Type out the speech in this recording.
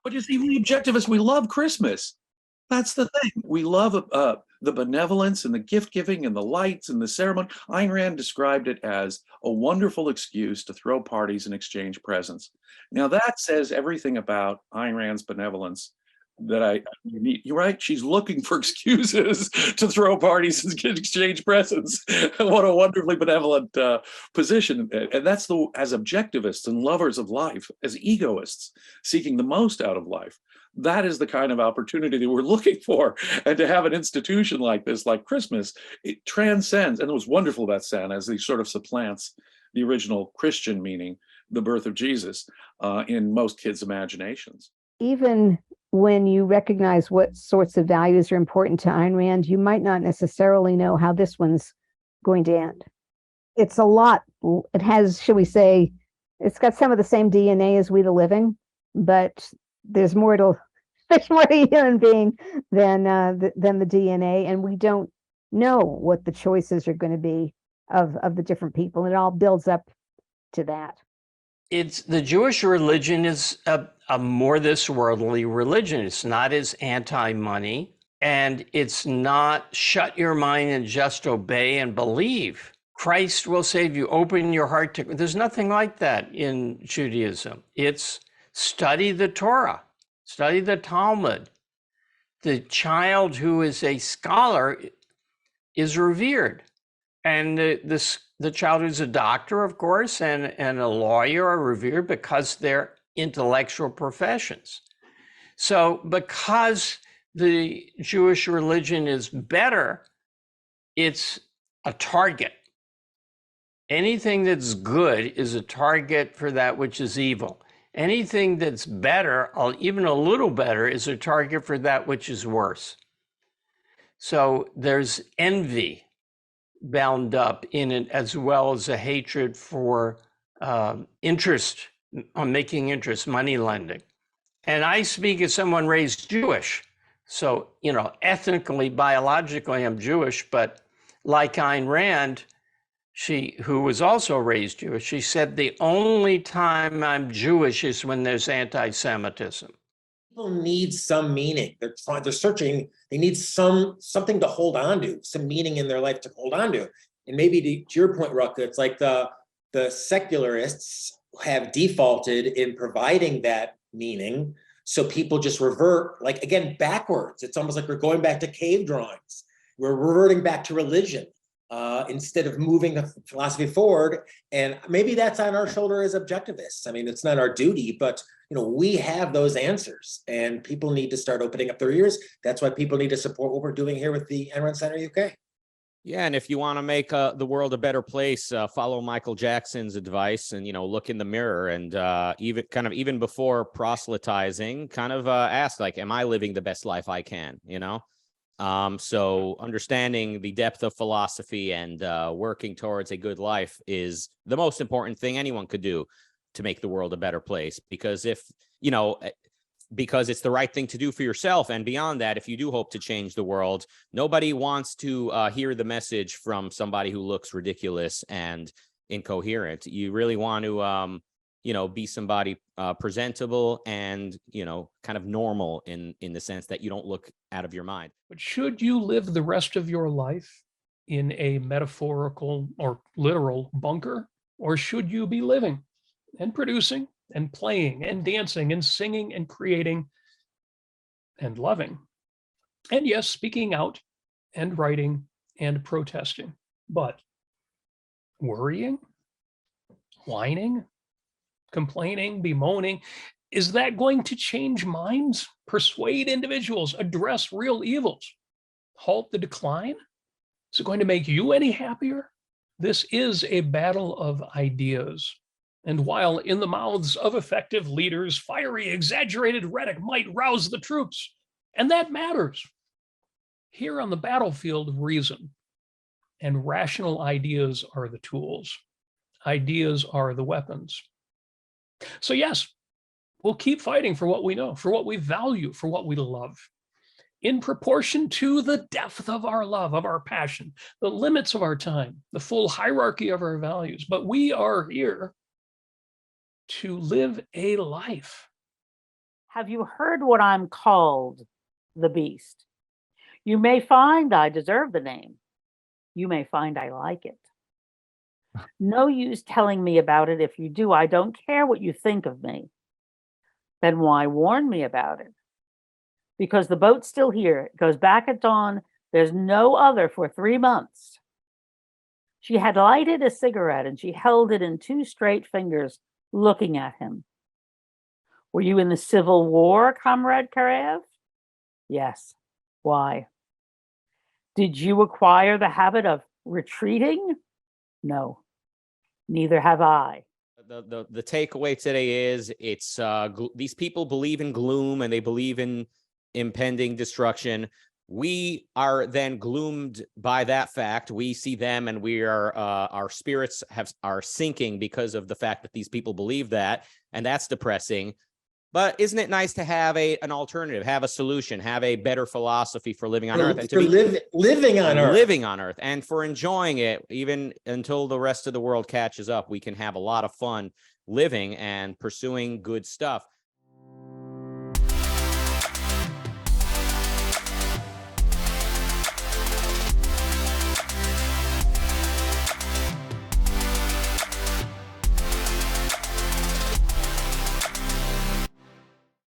But you see, we objectivists, we love Christmas. That's the thing. We love the benevolence and the gift giving and the lights and the ceremony. Ayn Rand described it as a wonderful excuse to throw parties and exchange presents. Now that says everything about Ayn Rand's benevolence that I need. You're right. She's looking for excuses to throw parties and exchange presents. What a wonderfully benevolent position. And that's as objectivists and lovers of life, as egoists seeking the most out of life. That is the kind of opportunity that we're looking for. And to have an institution like this, like Christmas, it transcends. And it was wonderful about Santa as he sort of supplants the original Christian meaning, the birth of Jesus, in most kids' imaginations. Even when you recognize what sorts of values are important to Ayn Rand, you might not necessarily know how this one's going to end. It's a lot. It has, should we say, it's got some of the same DNA as We the Living, but there's more to a human being than the DNA, and we don't know what the choices are going to be of the different people. It all builds up to that. It's the Jewish religion is a more this worldly religion. It's not as anti-money, and it's not shut your mind and just obey and believe. Christ will save you. Open your heart to. There's nothing like that in Judaism. It's study the Torah, study the Talmud. The child who is a scholar is revered, and the child who's a doctor, of course, and a lawyer are revered because they're intellectual professions. So because the Jewish religion is better, it's a target. Anything that's good is a target for that which is evil. Anything that's better, even a little better, is a target for that which is worse. So there's envy bound up in it, as well as a hatred for interest, on making interest, money lending. And I speak as someone raised Jewish. So, ethnically, biologically, I'm Jewish, but like Ayn Rand, who was also raised Jewish, she said, the only time I'm Jewish is when there's anti-Semitism. People need some meaning. They're searching. They need something to hold on to, some meaning in their life to hold on to. And maybe to your point, Rucka, it's like the secularists have defaulted in providing that meaning. So people just revert, like, again, backwards. It's almost like we're going back to cave drawings. We're reverting back to religion instead of moving the philosophy forward. And maybe that's on our shoulder as objectivists. I mean, it's not our duty, but we have those answers, and people need to start opening up their ears. That's why people need to support what we're doing here with the Ayn Rand Center UK. Yeah, and if you want to make the world a better place, follow Michael Jackson's advice and, look in the mirror and even before proselytizing, ask, like, am I living the best life I can, So understanding the depth of philosophy and working towards a good life is the most important thing anyone could do to make the world a better place. Because because it's the right thing to do for yourself. And beyond that, if you do hope to change the world, nobody wants to hear the message from somebody who looks ridiculous and incoherent. You really want to, be somebody presentable and, kind of normal in the sense that you don't look out of your mind. But should you live the rest of your life in a metaphorical or literal bunker, or should you be living and producing and playing and dancing and singing and creating and loving? And yes, speaking out and writing and protesting, but worrying, whining, complaining, bemoaning, is that going to change minds, persuade individuals, address real evils, halt the decline? Is it going to make you any happier? This is a battle of ideas. And while in the mouths of effective leaders, fiery, exaggerated rhetoric might rouse the troops, and that matters, here on the battlefield of reason and rational ideas are the tools. Ideas are the weapons. So yes, we'll keep fighting for what we know, for what we value, for what we love, in proportion to the depth of our love, of our passion, the limits of our time, the full hierarchy of our values. But we are here to live a life Have you heard what I'm called, the beast? You may find I deserve the name. You may find I like it. No use telling me about it. If you do, I don't care what you think of me. Then why warn me about it? Because the boat's still here. It goes back at dawn. There's no other for 3 months. She had lighted a cigarette and she held it in 2 straight fingers, looking at him. Were you in the Civil War, Comrade Karev? Yes. Why? Did you acquire the habit of retreating? No. Neither have I. The takeaway today is these people believe in gloom and they believe in impending destruction. We are then gloomed by that fact. We see them and we are our spirits are sinking because of the fact that these people believe that, and that's depressing. But isn't it nice to have an alternative, have a solution, have a better philosophy for living on Earth, and living on Earth, living on Earth, and for enjoying it, even until the rest of the world catches up? We can have a lot of fun living and pursuing good stuff.